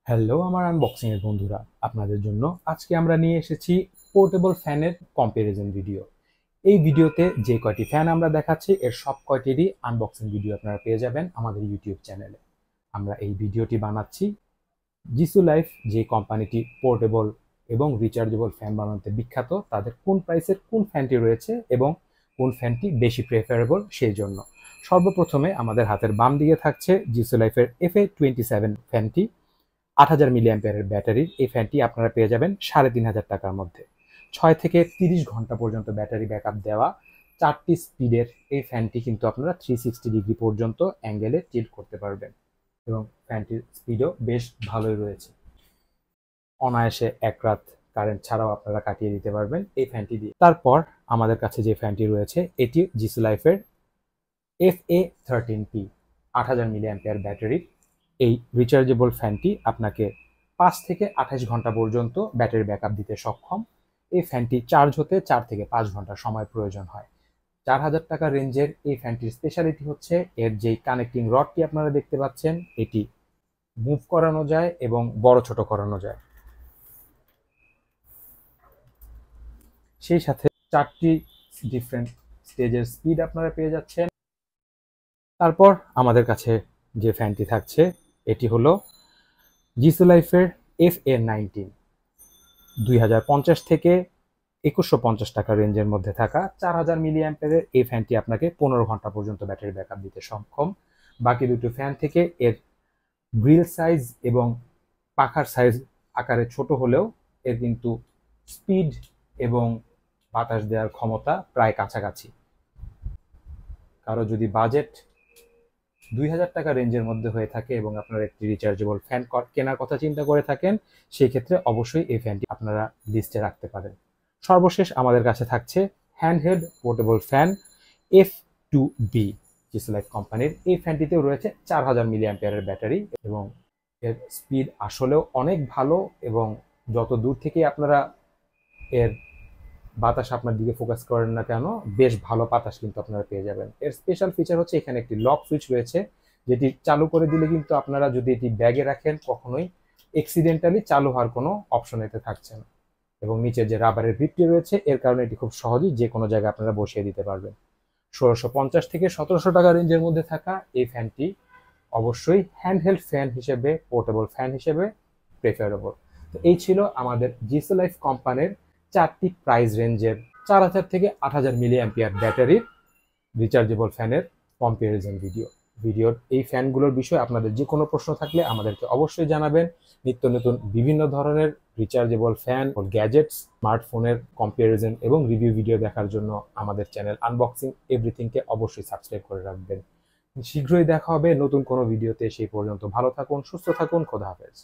Hello আমার unboxing এর বন্ধুরা, আপনাদের জন্য আজকে আমরা নিয়ে এসেছি পোর্টেবল ফ্যানের কম্প্যারিজন ভিডিও। এই ভিডিওতে যে কয়টি ফ্যান আমরা দেখাচ্ছি এর সব কয়টিরই আনবক্সিং ভিডিও আপনারা পেয়ে যাবেন আমাদের ইউটিউব চ্যানেলে। আমরা এই ভিডিওটি বানাচ্ছি জিসু লাইফ, যে কোম্পানিটি পোর্টেবল এবং রিচার্জেবল ফ্যান বানাতে বিখ্যাত, তাদের কোন প্রাইসের কোন ফ্যানটি রয়েছে এবং কোন ফ্যানটি বেশি প্রেফারেবল সেই জন্য। সর্বপ্রথমে আমাদের হাতের বাম দিকে থাকছে জিসু লাইফের FA27 ফ্যানটি। ৮,০০০ মিলি অ্যাম্পিয়ারের ব্যাটারির এই ফ্যানটি আপনারা পেয়ে যাবেন ৩,৫০০ টাকার মধ্যে। ৬ থেকে ৩০ ঘন্টা পর্যন্ত ব্যাটারি ব্যাকআপ দেওয়া ৪টি স্পিডের এই ফ্যানটি কিন্তু আপনারা 360 ডিগ্রি পর্যন্ত অ্যাঙ্গেলে টিল্ট করতে পারবেন এবং ফ্যানটির স্পিডও বেশ ভালোই রয়েছে। অনায়াসে এক রাত কারেন্ট ছাড়াও আপনারা কাটিয়ে দিতে পারবেন এই ফ্যানটি দিয়ে। তারপর আমাদের কাছে যে ফ্যানটি রয়েছে এটি জিসু লাইফের FA13P ৮,০০০ মিলি অ্যাম্পিয়ার ব্যাটারির এই রিচার্জেবল ফ্যানটি আপনাকে ৫ থেকে ২৮ ঘন্টা পর্যন্ত ব্যাটারি ব্যাকআপ দিতে সক্ষম। এই ফ্যানটি চার্জ হতে ৪ থেকে ৫ ঘন্টা সময় প্রয়োজন হয়। ৪,০০০ টাকা রেঞ্জের এই ফ্যানটির স্পেশালিটি হচ্ছে এর যেই কানেক্টিং রডটি আপনারা দেখতে পাচ্ছেন, এটি মুভ করানো যায় এবং বড় ছোট করানো যায়। সেই সাথে 4টি ডিফারেন্ট স্টেজের স্পিড আপনারা পেয়ে যাচ্ছেন। তারপর আমাদের কাছে যে ফ্যানটি থাকছে এটি হলো জিসু লাইফের FA19, ২০৫০ থেকে ২১৫০ টাকা রেঞ্জের মধ্যে থাকা ৪,০০০ মিলি অ্যাম্পিয়ারের এই ফ্যানটি আপনাকে ১৫ ঘন্টা পর্যন্ত ব্যাটারি ব্যাকআপ দিতে সক্ষম। বাকি দুটো ফ্যান থেকে এর গ্রিল সাইজ এবং পাখার সাইজ আকারে ছোট হলেও এর কিন্তু স্পিড এবং বাতাস দেওয়ার ক্ষমতা প্রায় কাছাকাছি। কারো যদি বাজেট ২,০০০ টাকা রেঞ্জের মধ্যে হয়ে থাকে এবং আপনারা একটি রিচার্জেবল ফ্যান কেনার কথা চিন্তা করে থাকেন, সেই ক্ষেত্রে অবশ্যই এই ফ্যানটি আপনারা লিস্টে রাখতে পারেন। সর্বশেষ আমাদের কাছে থাকছে handheld portable fan F2B Jisu life কোম্পানির। এই ফ্যানটিতেও রয়েছে ৪,০০০ মিলি অ্যাম্পিয়ারের ব্যাটারি এবং এর স্পিড আসলেও অনেক ভালো এবং যত দূর থেকেই আপনারা এর বাতাস আপনার দিকে ফোকাস করেন না কেন, বেশ ভালো বাতাস কিন্তু আপনারা পেয়ে যাবেন। এর স্পেশাল ফিচার হচ্ছে এখানে একটি লক সুইচ রয়েছে, যেটি চালু করে দিলে কিন্তু আপনারা যদি এটি ব্যাগে রাখেন কখনোই এক্সিডেন্টালি চালু হওয়ার কোনো অপশন এতে থাকছে না। এবং নিচে যে রাবারের গ্রিপটি রয়েছে এর কারণে এটি খুব সহজেই যে কোনো জায়গায় আপনারা বসিয়ে দিতে পারবেন। ১৬৫০ থেকে ১৭০০ টাকা রেঞ্জের মধ্যে থাকা এই ফ্যানটি অবশ্যই হ্যান্ডহেল্ড ফ্যান হিসেবে, পোর্টেবল ফ্যান হিসেবে প্রেফারেবল। তো এই ছিল আমাদের জিসু লাইফ কোম্পানির 4টি প্রাইস রেঞ্জের ৪,০০০ থেকে ৮,০০০ মিলি অ্যাম্পিয়ার ব্যাটারির রিচার্জেবল ফ্যানের কম্প্যারিজন ভিডিওর এই ফ্যানগুলোর বিষয়ে আপনাদের যে কোনো প্রশ্ন থাকলে আমাদেরকে অবশ্যই জানাবেন। নিত্য নতুন বিভিন্ন ধরনের রিচার্জেবল ফ্যান ও গ্যাজেটস, স্মার্টফোনের কম্প্যারিজন এবং রিভিউ ভিডিও দেখার জন্য আমাদের চ্যানেল আনবক্সিং এভরিথিংকে অবশ্যই সাবস্ক্রাইব করে রাখবেন। শীঘ্রই দেখা হবে নতুন কোনো ভিডিওতে। সেই পর্যন্ত ভালো থাকুন, সুস্থ থাকুন, খোদা হাফেজ।